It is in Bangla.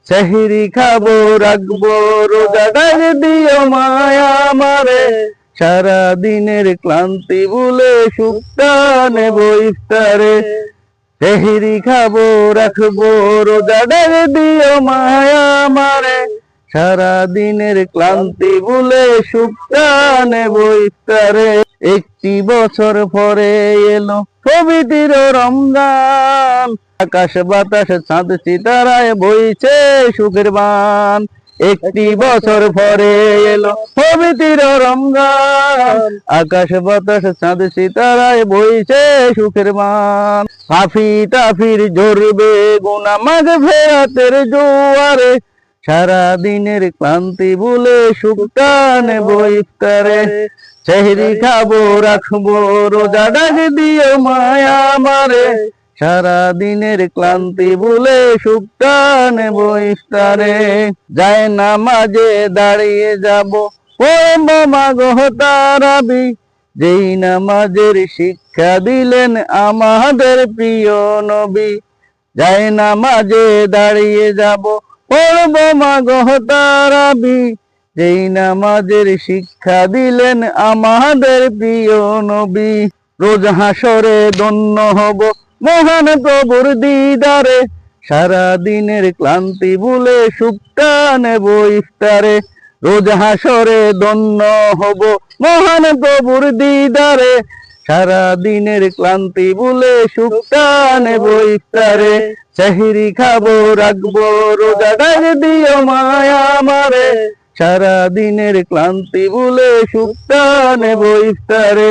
সেহরি খাবো রাখবো রোজা ডাক দিও মায়া আমারে, সারা দিনের ক্লান্তি ভুলে সুখটা নেব ইফতারে। সেহরি খাবো রাখবো রোজা ডাক দিও মায়া আমারে, সারা দিনের ক্লান্তি ভুলে সুখটা নেব ইফতারে। একটি বছর পরে এলো পবিত্র রমজান, আকাশ বাতাস চাঁদ সিতারায় বইছে সুখের বান। একটি বছর পরে এলো পবিত্র রমজান, আকাশ বাতাস চাঁদ সিতারায় বইছে সুখের বান। পাফি তাফির ঝরবে গুনাহ মাগফিরাতের জোয়ারে, সারা দিনের ক্লান্তি ভুলে সুখটা নেব ইফতারে। সেহরি খাবো রাখবো রোজা ডাক দিও মায়া আমারে, সারা দিনের ক্লান্তি ভুলে সুখটা নেব ইফতারে। যায় নামাজে দাঁড়িয়ে যাব পড়ব মাগো তারাবি, যেই নামাজের শিক্ষা দিলেন আমাদের প্রিয় নবী। যায় নামাজে দাঁড়িয়ে যাব পড়ব মাগো তারাবি, যেই নামাজের শিক্ষা দিলেন আমাদের প্রিয় নবী। রোজ হাসরে ধন্য হব মহান প্রভুর দিদারে, সারা দিনের ক্লান্তি ভুলে সুখটা নেব ইফতারে। রোজ হাসরে ধন্য হব মহান প্রভুর দিদারে, সারা দিনের ক্লান্তি ভুলে সুখটা নেব ইফতারে। সেহরি খাবো রাখবো রোজা ডাক দিও মায়া আমারে, সারা দিনের ক্লান্তি ভুলে সুখটা নেব ইফতারে।